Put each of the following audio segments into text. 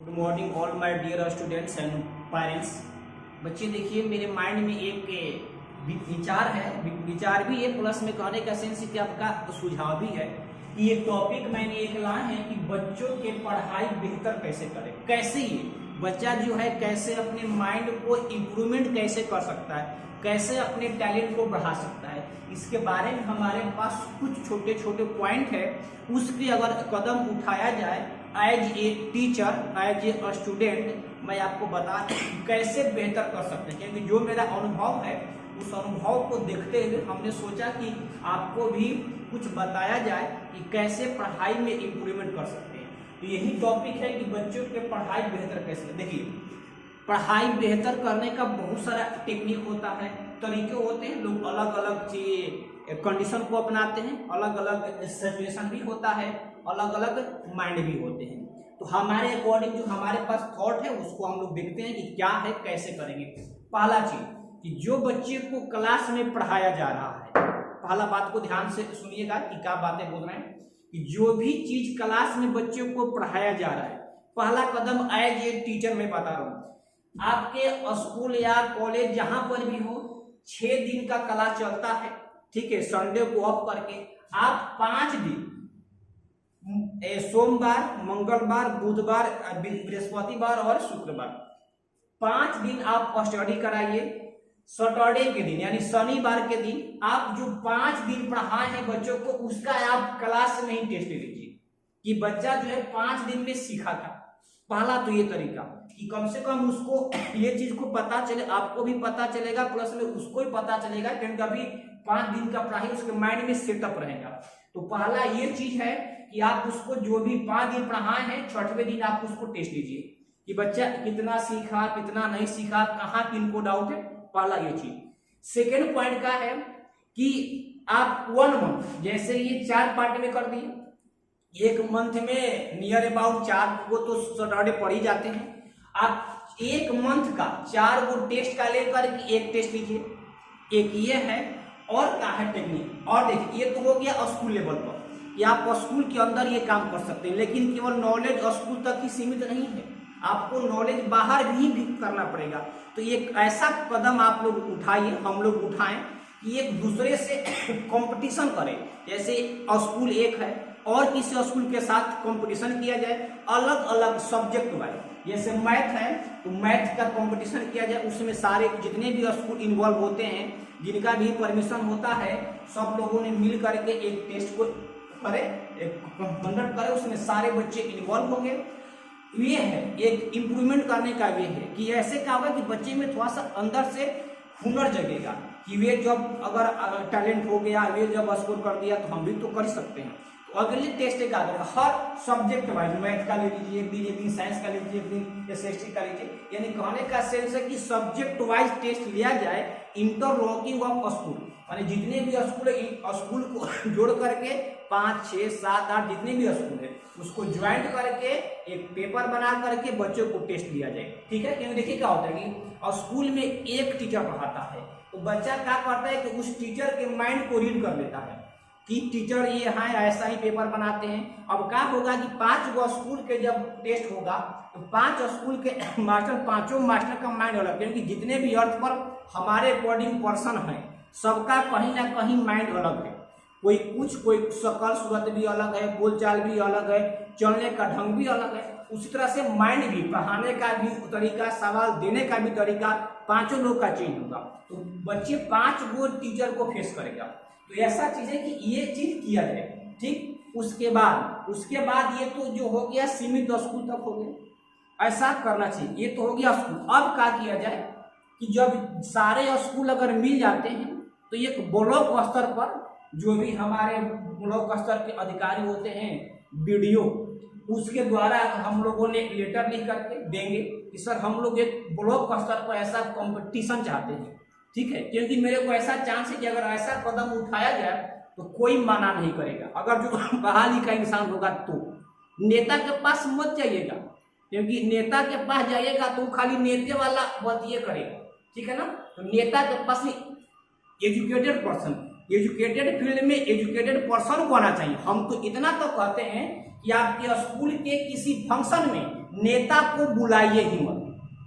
Good morning all my dear students and parents. बच्चे देखिए, मेरे माइंड में एक विचार है, विचार भी है, प्लस में कहने का सेंस कि आपका सुझाव भी है कि ये टॉपिक मैंने एक लाया है कि बच्चों के पढ़ाई बेहतर कैसे करें, कैसे ये बच्चा जो है कैसे अपने माइंड को इम्प्रूवमेंट कैसे कर सकता है, कैसे अपने टैलेंट को बढ़ा सकता है। इसके बारे में हमारे पास कुछ छोटे छोटे पॉइंट है, उसकी अगर कदम उठाया जाए as a teacher, as a student, मैं आपको बता कैसे बेहतर कर सकते हैं। क्योंकि जो मेरा अनुभव है उस अनुभव को देखते हुए हमने सोचा कि आपको भी कुछ बताया जाए कि कैसे पढ़ाई में इम्प्रूवमेंट कर सकते हैं। तो यही टॉपिक है कि बच्चों के पढ़ाई बेहतर कैसे। देखिए, पढ़ाई बेहतर करने का बहुत सारा टेक्निक होता है, तरीके होते हैं, लोग अलग अलग कंडीशन को अपनाते हैं, अलग अलग सिचुएशन भी होता है, अलग अलग माइंड भी होते हैं। तो हमारे अकॉर्डिंग जो हमारे पास थॉट है उसको हम लोग देखते हैं कि क्या है, कैसे करेंगे। पहला चीज कि जो बच्चे को क्लास में पढ़ाया जा रहा है, पहला बात को ध्यान से सुनिएगा कि क्या बातें बोल रहे हैं, कि जो भी चीज क्लास में बच्चों को पढ़ाया जा रहा है, पहला कदम एज ए टीचर मैं बता रहा हूँ, आपके स्कूल या कॉलेज जहां पर भी हो 6 दिन का क्लास चलता है, ठीक है, संडे को ऑफ करके आप 5 दिन सोमवार, मंगलवार, बुधवार, बृहस्पतिवार और शुक्रवार 5 दिन आप स्टडी कराइए। सैटरडे के दिन यानी शनिवार के दिन आप जो 5 दिन पढ़ाए हैं बच्चों को, उसका आप क्लास में ही टेस्ट लीजिए कि बच्चा जो है 5 दिन में सीखा था। पहला तो ये तरीका कि कम से कम उसको ये चीज को पता चले, आपको भी पता चलेगा, प्लस में उसको भी पता चलेगा, क्योंकि अभी 5 दिन का पढ़ाई उसके माइंड में सेटअप रहेगा। तो पहला ये चीज है कि आप उसको जो भी 5 दिन पढ़ाए हैं, 6वें दिन आप उसको टेस्ट लीजिए कि बच्चा कितना सीखा, कितना नहीं सीखा, कहाँ किनको डाउट है। पहला ये चीज। सेकेंड पॉइंट का है कि आप 1 मंथ, जैसे ये 4 पार्ट में कर दिए, एक मंथ में नियर अबाउट 4 को तो सैटरडे पढ़ ही जाते हैं। आप 1 मंथ का 4 को टेस्ट का लेकर के एक टेस्ट लीजिए, एक ये है। और क्या है टेक्निक, और देखिए ये तो हो गया स्कूल लेवल पर कि आप स्कूल के अंदर ये काम कर सकते हैं, लेकिन केवल नॉलेज स्कूल तक ही सीमित नहीं है, आपको नॉलेज बाहर भी करना पड़ेगा। तो एक ऐसा कदम आप लोग उठाइए, हम लोग उठाएं कि एक दूसरे से कंपटीशन करें। जैसे स्कूल एक है और किसी स्कूल के साथ कंपटीशन किया जाए, अलग अलग सब्जेक्ट वाइज। जैसे मैथ है तो मैथ का कंपटीशन किया जाए, उसमें सारे जितने भी स्कूल इन्वॉल्व होते हैं, जिनका भी परमिशन होता है, सब लोगों ने मिल करके एक टेस्ट को करे, एक कंडक्ट करे, उसमें सारे बच्चे इन्वॉल्व होंगे। ये है एक इम्प्रूवमेंट करने का, ये है कि ऐसे क्या होगा कि बच्चे में थोड़ा सा अंदर से हुनर जगेगा कि वे जब अगर टैलेंट हो गया, वे जब स्कोर कर दिया तो हम भी तो कर सकते हैं। तो अगले टेस्ट क्या करेगा, हर सब्जेक्ट वाइज, मैथ का ले लीजिए एक दिन साइंस का लीजिए एक दिन एसएसटी का लीजिए, यानी कहने का सेंस है कि सब्जेक्ट वाइज टेस्ट लिया जाए। इंटरलॉकिंग ऑफ स्कूल, यानी जितने भी स्कूल को जोड़ करके 5, 6, 7, 8 जितने भी स्कूल है उसको ज्वाइंट करके एक पेपर बना करके बच्चों को टेस्ट लिया जाए, ठीक है। क्योंकि देखिए क्या होता है कि स्कूल में एक टीचर पढ़ाता है, तो बच्चा क्या करता है कि उस टीचर के माइंड को रीड कर लेता है कि टीचर ये है, ऐसा ही पेपर बनाते हैं। अब क्या होगा कि 5 गो स्कूल के जब टेस्ट होगा तो 5 स्कूल के मास्टर, 5 मास्टर का माइंड अलग, क्योंकि जितने भी अर्थ पर हमारे अकॉर्डिंग पर्सन है, सबका कहीं ना कहीं माइंड अलग है। कोई कुछ, कोई शकल सूरत भी अलग है, बोलचाल भी अलग है, चलने का ढंग भी अलग है। उसी तरह से माइंड भी, पढ़ाने का भी तरीका, सवाल देने का भी तरीका 5 लोग का चेंज होगा। तो बच्चे 5 गो टीचर को फेस करेगा। तो ऐसा चीज है कि ये चीज किया जाए, ठीक। उसके बाद ये तो जो हो गया सीमित स्कूल तक हो गया, ऐसा करना चाहिए। ये तो हो गया स्कूल। अब क्या किया जाए कि जब सारे स्कूल अगर मिल जाते हैं तो एक ब्लॉक स्तर पर जो भी हमारे ब्लॉक स्तर के अधिकारी होते हैं, बीडीओ, उसके द्वारा हम लोगों ने लेटर लिख करके देंगे कि सर हम लोग एक ब्लॉक स्तर पर ऐसा कंपटीशन चाहते हैं, ठीक है। क्योंकि मेरे को ऐसा चांस है कि अगर ऐसा कदम उठाया जाए तो कोई मना नहीं करेगा। अगर जो पढ़ा लिखा इंसान होगा तो नेता के पास मत जाइएगा, क्योंकि नेता के पास जाइएगा तो खाली नेते वाला बात ये करेगा, ठीक है ना। तो नेता के पास एजुकेटेड पर्सन, एजुकेटेड फील्ड में एजुकेटेड पर्सन को आना चाहिए। हम तो इतना तो कहते हैं कि आपके स्कूल के किसी फंक्शन में नेता को बुलाइए ही मत,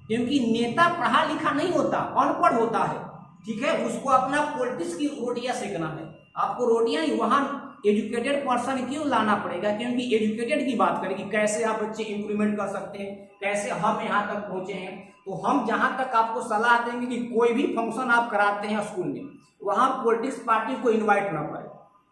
क्योंकि नेता पढ़ा लिखा नहीं होता, अनपढ़ होता है, ठीक है। उसको अपना पॉलिटिक्स की रोटियां सेकना है, आपको रोटियां ही, वहां एजुकेटेड पर्सन क्यों लाना पड़ेगा, क्योंकि एजुकेटेड की बात करें कि कैसे आप बच्चे इंप्रूवमेंट कर सकते हैं, कैसे हम यहाँ तक पहुंचे हैं। तो हम जहां तक आपको सलाह देंगे कि कोई भी फंक्शन आप कराते हैं स्कूल में, वहां पॉलिटिक्स पार्टी को इन्वाइट ना करें।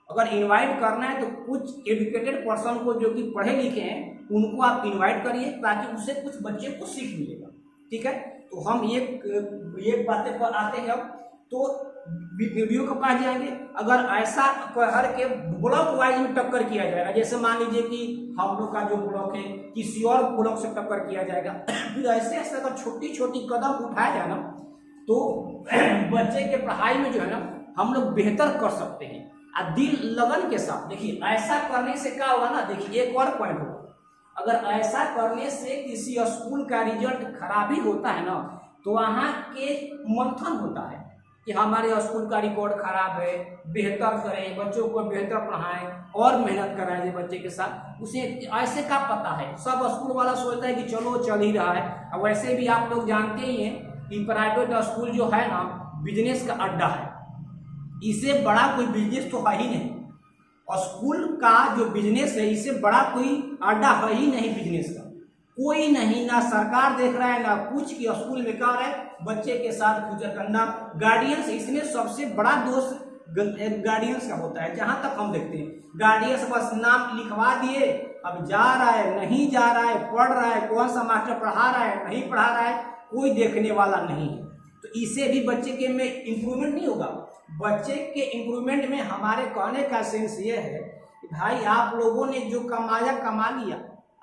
अगर इन्वाइट करना है तो कुछ एजुकेटेड पर्सन को, जो कि पढ़े लिखे हैं, उनको आप इन्वाइट करिए, ताकि उससे कुछ बच्चे को सीख मिलेगा, ठीक है। तो हम एक बातें पर आते हैं अब, तो वीडियो के पास जाएंगे। अगर ऐसा हर के ब्लॉक वाइज में टक्कर किया जाएगा, जैसे मान लीजिए कि हम लोग का जो ब्लॉक है किसी और ब्लॉक से टक्कर किया जाएगा, फिर ऐसे ऐसे अगर छोटी छोटी कदम उठाया जाए ना, तो बच्चे के पढ़ाई में जो है ना हम लोग बेहतर कर सकते हैं। और दिल लगन के साथ देखिए, ऐसा करने से क्या होगा ना, देखिए एक और पॉइंट होगा, अगर ऐसा करने से किसी स्कूल का रिजल्ट खराब ही होता है ना, तो वहाँ के मंथन होता है कि हमारे स्कूल का रिकॉर्ड खराब है, बेहतर करें, बच्चों को बेहतर पढ़ाएं और मेहनत कराएं बच्चे के साथ। उसे ऐसे का पता है, सब स्कूल वाला सोचता है कि चलो चल ही रहा है। अब वैसे भी आप लोग जानते ही हैं कि प्राइवेट स्कूल जो है ना, बिजनेस का अड्डा है, इससे बड़ा कोई बिजनेस तो है ही नहीं। और स्कूल का जो बिजनेस है, इससे बड़ा कोई अड्डा है ही नहीं बिजनेस का, कोई नहीं, ना सरकार देख रहा है ना कुछ, कि स्कूल में क्या है बच्चे के साथ फ्यूचर करना। गार्डियंस, इसमें सबसे बड़ा दोष गार्डियंस का होता है। जहां तक हम देखते हैं, गार्डियंस बस नाम लिखवा दिए, अब जा रहा है नहीं जा रहा है, पढ़ रहा है, कौन सा मास्टर पढ़ा रहा है नहीं पढ़ा रहा है, कोई देखने वाला नहीं है। तो इससे भी बच्चे के में इम्प्रूवमेंट नहीं होगा। बच्चे के इम्प्रूवमेंट में हमारे कहने का सेंस ये है कि भाई आप लोगों ने जो कमाया कमा लिया,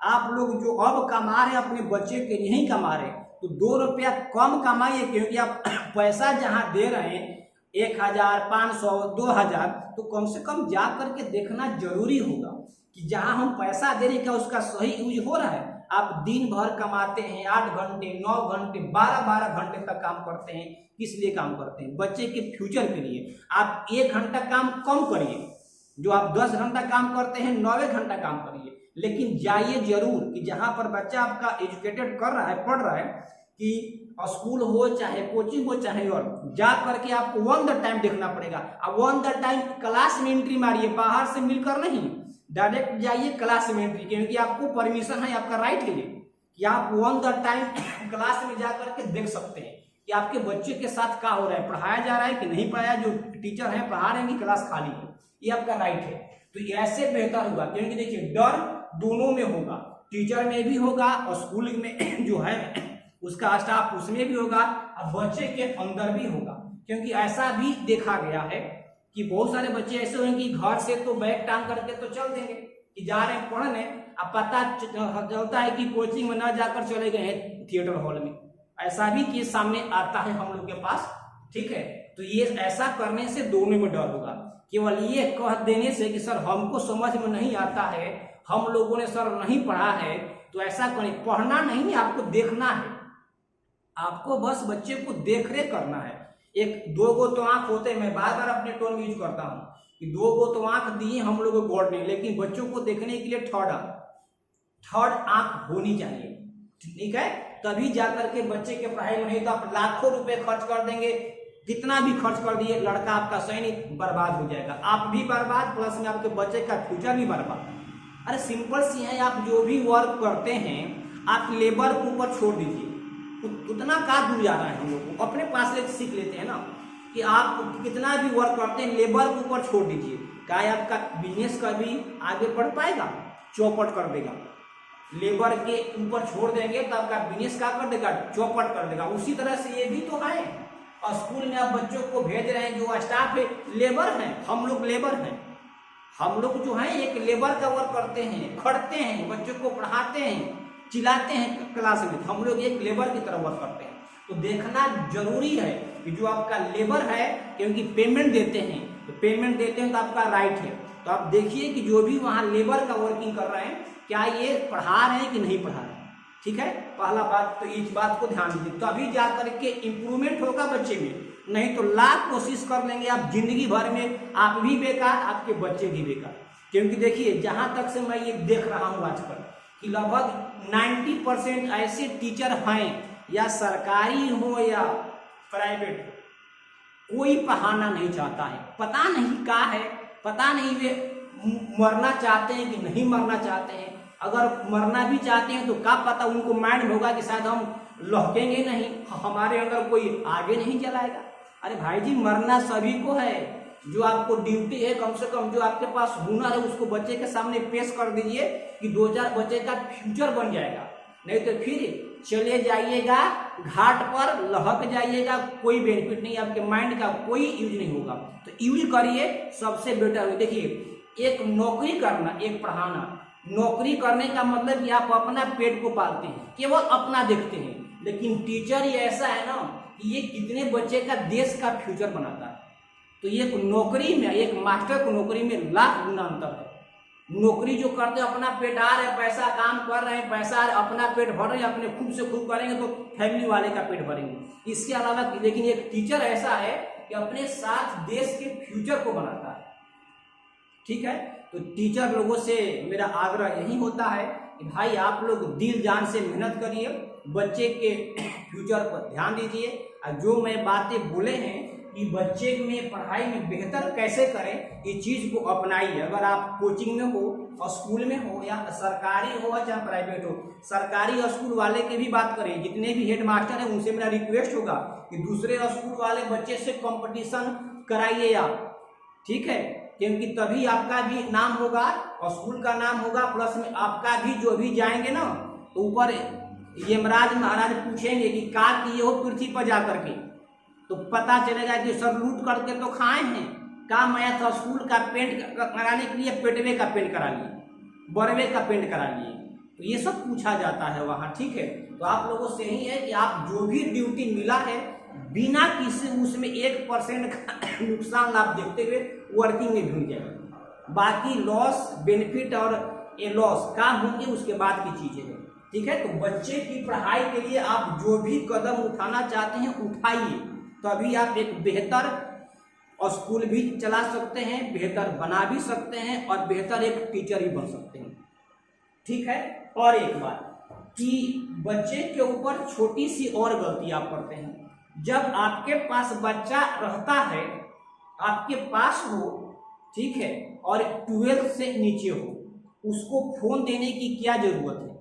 आप लोग जो अब कमा रहे हैं अपने बच्चे के लिए ही कमा रहे हैं, तो 2 रुपया कम कमाइए, क्योंकि आप पैसा जहां दे रहे हैं 1000, 500, 2000, तो कम से कम जा करके देखना जरूरी होगा कि जहां हम पैसा दे रहे हैं क्या उसका सही यूज हो रहा है। आप दिन भर कमाते हैं, 8 घंटे, 9 घंटे, 12-12 घंटे तक काम करते हैं, किस लिए काम करते हैं? बच्चे के फ्यूचर के लिए। आप 1 घंटा काम कम करिए, जो आप 10 घंटा काम करते हैं 9 घंटा काम करिए, लेकिन जाइए जरूर कि जहां पर बच्चा आपका एजुकेटेड कर रहा है, पढ़ रहा है, कि स्कूल हो चाहे कोचिंग हो चाहे और, जा करके आपको वन द टाइम देखना पड़ेगा। अब वन द टाइम क्लास में एंट्री मारिए, बाहर से मिलकर नहीं, डायरेक्ट जाइए क्लास में एंट्री, क्योंकि आपको परमिशन है, आपका राइट है कि आप वन द टाइम क्लास में जा करके देख सकते हैं कि आपके बच्चे के साथ क्या हो रहा है, पढ़ाया जा रहा है कि नहीं पढ़ाया, जो टीचर है पढ़ा रहे हैं कि क्लास खाली है, ये आपका राइट है। तो ऐसे बेहतर होगा, क्योंकि देखिए डर दोनों में होगा, टीचर में भी होगा और स्कूल में जो है उसका स्टाफ उसमें भी होगा और बच्चे के अंदर भी होगा। क्योंकि ऐसा भी देखा गया है कि बहुत सारे बच्चे ऐसे होंगे कि घर से तो बैग टांग करके तो चल देंगे कि जा रहे हैं पढ़ने, अब पता चलता है कि कोचिंग में न जाकर चले गए हैं थिएटर हॉल में। ऐसा भी केस सामने आता है हम लोग के पास, ठीक है। तो ये ऐसा करने से दोनों में डर होगा। केवल ये कह देने से कि सर हमको समझ में नहीं आता है, हम लोगों ने सर नहीं पढ़ा है, तो ऐसा करें। पढ़ना नहीं, आपको देखना है, आपको बस बच्चे को देख रेख करना है। एक 2 गो तो आंख होते हैं, मैं बार बार अपने टोन यूज करता हूँ कि 2 गो तो आंख दिए हम लोग को गॉड ने, लेकिन बच्चों को देखने के लिए थर्ड आंख होनी चाहिए, ठीक है। तभी जाकर के बच्चे के पढ़ाई में, नहीं तो आप लाखों रुपए खर्च कर देंगे, कितना भी खर्च कर दिए, लड़का आपका सही नहीं, बर्बाद हो जाएगा, आप भी बर्बाद, प्लस में आपके बच्चे का फ्यूचर भी बर्बाद। अरे सिंपल सी है, आप जो भी वर्क करते हैं आप लेबर के ऊपर छोड़ दीजिए, उतना का दूर जा रहा है। हम लोग अपने पास से सीख लेते हैं ना कि आप कितना भी वर्क करते हैं लेबर के ऊपर छोड़ दीजिए, क्या आपका बिजनेस कभी आगे बढ़ पाएगा? चौपट कर देगा। लेबर के ऊपर छोड़ देंगे तो आपका बिजनेस क्या कर देगा? चौपट कर देगा। उसी तरह से ये भी तो है, और स्कूल में आप बच्चों को भेज रहे हैं, जो स्टाफ है लेबर है, हम लोग लेबर हैं, हम लोग जो है एक लेबर का वर्क करते हैं, खड़ते हैं, बच्चों को पढ़ाते हैं, चिल्लाते हैं क्लास में, हम लोग एक लेबर की तरह वर्क करते हैं। तो देखना जरूरी है कि जो आपका लेबर है, क्योंकि पेमेंट देते हैं, तो पेमेंट देते हैं तो आपका राइट है। तो आप देखिए कि जो भी वहाँ लेबर का वर्किंग कर रहे हैं, क्या ये पढ़ा रहे हैं कि नहीं पढ़ा रहे हैं, ठीक है। पहला बात तो इस बात को ध्यान दीजिए, तो अभी जा करके इम्प्रूवमेंट होगा बच्चे में, नहीं तो लाख कोशिश कर लेंगे आप, जिंदगी भर में आप भी बेकार, आपके बच्चे भी बेकार। क्योंकि देखिए जहां तक से मैं ये देख रहा हूँ आजकल कि लगभग 90% ऐसे टीचर हैं, या सरकारी हो या प्राइवेट हो, कोई पढ़ाना नहीं चाहता है। पता नहीं क्या है, पता नहीं वे मरना चाहते हैं कि नहीं मरना चाहते हैं। अगर मरना भी चाहते हैं तो क्या पता उनको माइंड होगा कि शायद हम लौकेंगे नहीं, हमारे अंदर कोई आगे नहीं चलाएगा। अरे भाई जी, मरना सभी को है। जो आपको ड्यूटी है, कम से कम जो आपके पास हुनर है उसको बच्चे के सामने पेश कर दीजिए कि 2-4 बच्चे का फ्यूचर बन जाएगा। नहीं तो फिर चले जाइएगा घाट पर, लहक जाइएगा, कोई बेनिफिट नहीं, आपके माइंड का कोई यूज नहीं होगा। तो यूज करिए, सबसे बेटर। देखिए, एक नौकरी करना, एक पढ़ाना, नौकरी करने का मतलब कि आप अपना पेट को पालते हैं, केवल अपना देखते हैं। लेकिन टीचर ही ऐसा है ना कि ये कितने बच्चे का, देश का फ्यूचर बनाता है। तो ये नौकरी में, एक मास्टर को नौकरी में लाख गुना अंतर है। नौकरी जो करते हैं, अपना पेट आ रहा है, पैसा काम कर रहे हैं, पैसा अपना पेट भर रहे हैं, अपने खूब से खूब करेंगे तो फैमिली वाले का पेट भरेंगे। इसके अलावा लेकिन एक टीचर ऐसा है कि अपने साथ देश के फ्यूचर को बनाता है। ठीक है, तो टीचर लोगों से मेरा आग्रह यही होता है कि भाई आप लोग दिल जान से मेहनत करिए, बच्चे के फ्यूचर पर ध्यान दीजिए। और जो मैं बातें बोले हैं कि बच्चे में पढ़ाई में बेहतर कैसे करें, ये चीज को अपनाइए। अगर आप कोचिंग में हो और स्कूल में हो, या सरकारी हो या प्राइवेट हो, सरकारी स्कूल वाले की भी बात करें, जितने भी हेड मास्टर हैं उनसे मेरा रिक्वेस्ट होगा कि दूसरे स्कूल वाले बच्चे से कंपटीशन कराइए आप। ठीक है, क्योंकि तभी आपका भी नाम होगा और स्कूल का नाम होगा, प्लस में आपका भी जो भी जाएंगे ना तो ऊपर यमराज महाराज पूछेंगे कि का किए हो पृथ्वी पर जाकर के, तो पता चलेगा कि सर लूट करके तो खाए हैं, का मैं था स्कूल का पेंट कराने के लिए पेटवे का पेंट करा लिए, बरवे का पेंट करा लिए, तो ये सब पूछा जाता है वहाँ। ठीक है, तो आप लोगों से यही है कि आप जो भी ड्यूटी मिला है बिना किसी उसमें 1% का नुकसान लाभ देखते हुए वर्किंग में भूल जाए। बाकी लॉस बेनिफिट और ये लॉस का होंगे उसके बाद की चीजें हैं। ठीक है, तो बच्चे की पढ़ाई के लिए आप जो भी कदम उठाना चाहते हैं उठाइए, तभी आप एक बेहतर स्कूल भी चला सकते हैं, बेहतर बना भी सकते हैं और बेहतर एक टीचर भी बन सकते हैं। ठीक है, और एक बात कि बच्चे के ऊपर छोटी सी और गलती आप करते हैं। जब आपके पास बच्चा रहता है, आपके पास हो, ठीक है, और 12 से नीचे हो, उसको फोन देने की क्या जरूरत है?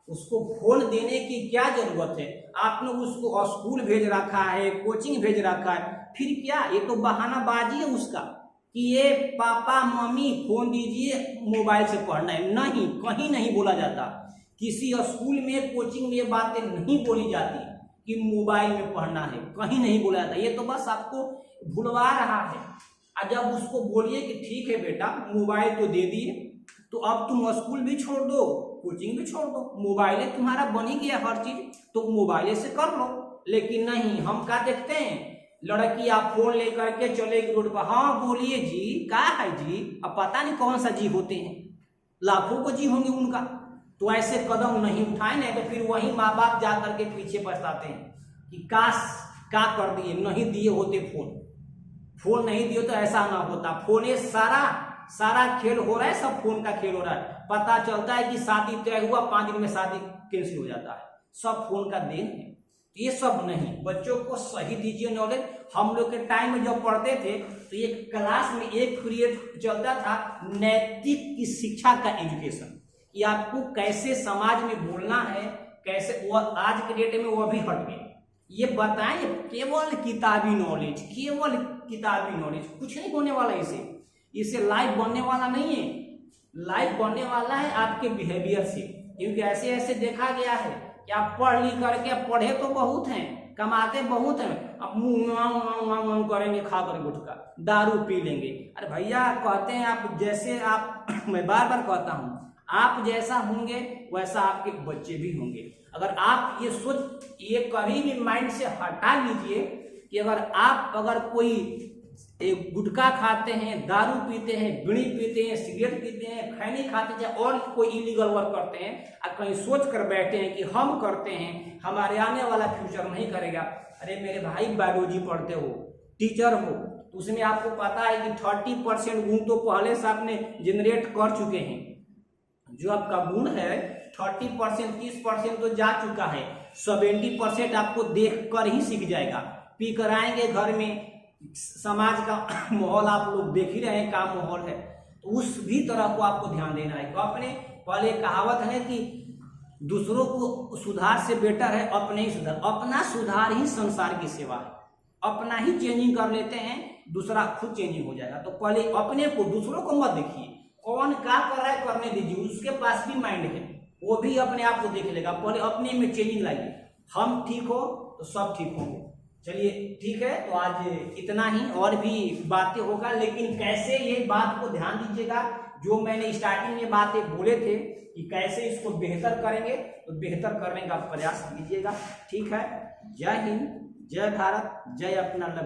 उसको फोन देने की क्या जरूरत है? आपने उसको स्कूल भेज रखा है, कोचिंग भेज रखा है, फिर क्या? ये तो बहानाबाजी है उसका कि ये पापा मम्मी फोन दीजिए, मोबाइल से पढ़ना है। नहीं, कहीं नहीं बोला जाता, किसी स्कूल में कोचिंग में ये बातें नहीं बोली जाती कि मोबाइल में पढ़ना है, कहीं नहीं बोला जाता। ये तो बस आपको भुलवा रहा है। और जब उसको बोलिए कि ठीक है बेटा मोबाइल तो दे दिए, तो अब तुम स्कूल भी छोड़ दो, कोचिंग भी छोड़ दो, मोबाइल तुम्हारा बन ही गया हर चीज, तो मोबाइल से कर लो। लेकिन नहीं, हम क्या देखते हैं, लड़की आप फोन लेकर के चलेगी रोड पर, हाँ बोलिए जी, क्या है जी, अब पता नहीं कौन सा जी होते हैं, लाखों को जी होंगे उनका। तो ऐसे कदम नहीं उठाए, नहीं तो फिर वही माँ बाप जा करके पीछे पछताते हैं कि काश क्या कर दिए, नहीं दिए होते फोन नहीं दिए तो ऐसा ना होता। फोन ये सारा खेल हो रहा है, सब फोन का खेल हो रहा है। पता चलता है कि शादी तय हुआ, 5 दिन में शादी कैंसिल हो जाता है, सब फोन का देन है। ये सब नहीं, बच्चों को सही दीजिए नॉलेज। हम लोग के टाइम में जब पढ़ते थे तो एक क्लास में एक पीरियड चलता था नैतिक की शिक्षा का एजुकेशन, कि आपको कैसे समाज में बोलना है, कैसे। वो आज के डेट में वो भी हट गए। ये बताएं, केवल किताबी नॉलेज, केवल किताबी नॉलेज, कुछ नहीं होने वाला इसे लाइफ बनने वाला नहीं है। लाइफ बनने वाला है आपके बिहेवियर से, क्योंकि ऐसे ऐसे देखा गया है कि आप पढ़ लिख करके, पढ़े तो बहुत हैं, कमाते बहुत हैं, अब मुंह करेंगे, खा कर गुटखा, दारू पी लेंगे। अरे भैया कहते हैं आप जैसे आप मैं बार बार कहता हूँ, आप जैसा होंगे वैसा आपके बच्चे भी होंगे। अगर आप ये सोच, ये कभी भी माइंड से हटा लीजिए कि अगर कोई गुटखा खाते हैं, दारू पीते हैं, बीड़ी पीते हैं, सिगरेट पीते हैं, खैनी खाते हैं और कोई इलीगल वर्क करते हैं, और कहीं सोच कर बैठे हैं कि हम करते हैं, हमारे आने वाला फ्यूचर नहीं करेगा। अरे मेरे भाई, बायोलॉजी पढ़ते हो, टीचर हो, तो उसमें आपको पता है कि 30% गुण तो पहले से आपने जनरेट कर चुके हैं। जो आपका गुण है 30% 30% तो जा चुका है, 70% आपको देख कर ही सीख जाएगा। पी कर आएंगे घर में, समाज का माहौल आप लोग देख ही रहे हैं, क्या माहौल है, तो उस भी तरह को आपको ध्यान देना है। तो अपने पहले कहावत है कि दूसरों को सुधार से बेटर है अपने ही सुधार, अपना सुधार ही संसार की सेवा है। अपना ही चेंजिंग कर लेते हैं, दूसरा खुद चेंजिंग हो जाएगा। तो पहले अपने को, दूसरों को मत देखिए, कौन क्या कर रहा है करने दीजिए, उसके पास भी माइंड है, वो भी अपने आप को देख लेगा। पहले अपने में चेंजिंग लाइए, हम ठीक हो तो सब ठीक होंगे। चलिए ठीक है, तो आज इतना ही, और भी बातें होगा, लेकिन कैसे ये बात को ध्यान दीजिएगा, जो मैंने स्टार्टिंग में बातें बोले थे कि कैसे इसको बेहतर करेंगे, तो बेहतर करने का प्रयास कीजिएगा। ठीक है, जय हिंद, जय भारत, जय अपना।